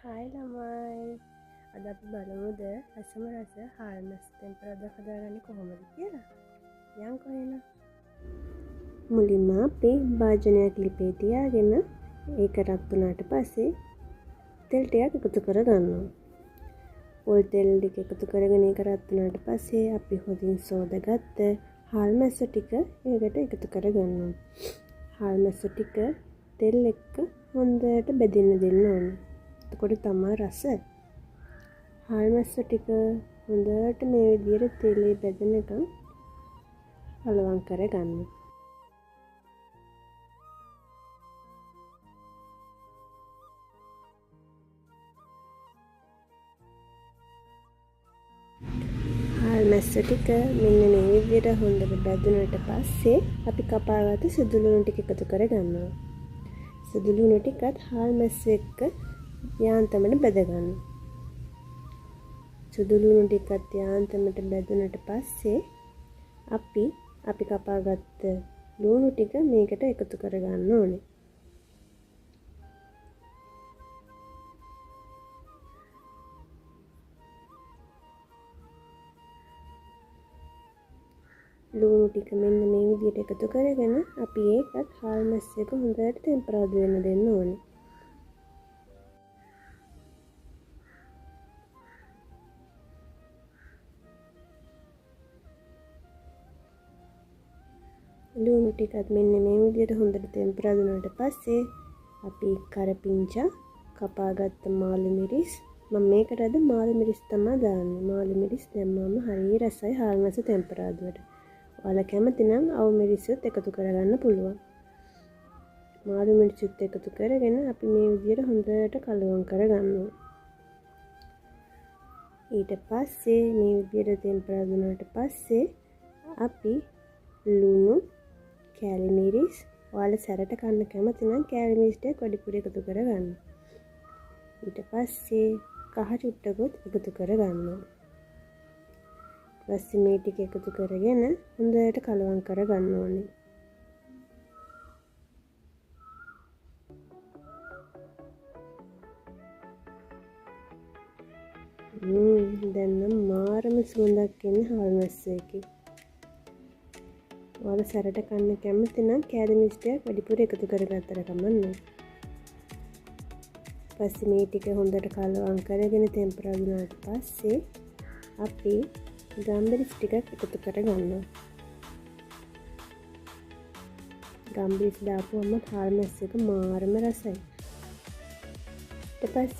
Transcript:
Hi ළමයි. අද අපි බලමුද රසම රස හාල්මස් තෙම්පරාදුවක් හදාගන්නේ කොහොමද කියලා. යන්කෝ එහෙනම්. මුලින්ම අපි භාජනයක් ලිපේ තියාගෙන ඒක රත් වුණාට පස්සේ තෙල් ටිකක් එකතු කරගන්නවා. පොල් තෙල් ටික එකතු කරගෙන ඒක රත් වුණාට පස්සේ අපි හොඳින් සෝදාගත්ත හාල්මැස්ස ටික ඒකට එකතු කරගන්නවා. හාල්මැස්ස ටික තෙල් එක්ක හොඳට බෙදෙන්න දෙන්න ඕනේ. එතකොට තමයි රස. හාල්මැස්ස ටික හොඳට මේ විදිහට තෙලේ බෙදෙනකම් හලවම් කරගන්න. හාල්මැස්ස ටික මෙන්න මේ විදිහට හොඳට බෙදුනට පස්සේ අපි කපාගත්ත සුදු ලුණු ටික එකතු කරගන්නවා. සුදු ලුණු ටිකත් හාල්මැස්ස එක්ක යාන්තමට බෙදගන්න. සුදු ලුණු ටිකත් යාන්තමට බෙදුනට පස්සේ අපි කපාගත්ත ලුණු ටික මේකට එකතු කරගන්න ඕනේ. ලුණු ටික මෙන්න මේ විදිහට එකතු කරගෙන අපි ඒකත් හාල්මැස්ස එක හොඳට තෙම්පරාදු වෙන්න දෙන්න ඕනේ. ලුණු ටිකත් මෙන්න මේ විදිහට හොඳට තෙම්පරාදු වුණාට පස්සේ අපි කරපිංචා කපාගත්ත මාළු මිරිස් මම මේකට අද මාළු මිරිස් තමයි දාන්නේ. මාළු මිරිස් දැම්මම හරිය රසයි හාල්මැස්ස තෙම්පරාදුවට. ඔයාලා කැමති නම් අවු මිරිස්සුත් එකතු කරගන්න පුළුවන්. මාළු මිරිස්සුත් එකතු කරගෙන අපි මේ විදිහට හොඳට කලවම් කරගන්නවා. ඊට පස්සේ මේ විදිහට තෙම්පරාදු වුණාට පස්සේ අපි ලුණු කෑලි මිරිස් ඔයාලා සැරට කන්න කැමති නම් කෑලි මිරිස් ටික වැඩිපුර එකතු කරගන්න. ඊට පස්සේ කහ චුට්ටකුත් එකතු කරගන්නවා. ඊපස්සේ මේ ටික එකතු කරගෙන හොඳට කලවම් කරගන්න ඕනේ. දැන් නම් මාරම සුවඳක් එන්නේ හාල්මැස්ස එකේ. ඔයාලා සැරට කන්න කැමති නම් කෑලි මිරිස් ටික වැඩිපුර එකතු කරගත්තට කමන්නේ. ඊපස්සේ මේ ටික හොඳට කලවම් කරගෙන තෙම්පරාදු වුණාට පස්සේ අපි ගම්බිරිස් ටිකක් එකතු කරගන්නවා. ගම්බිරිස් දාපුවම හාල්මැස්ස එක මාරම රසයි. ඊට පස්සේ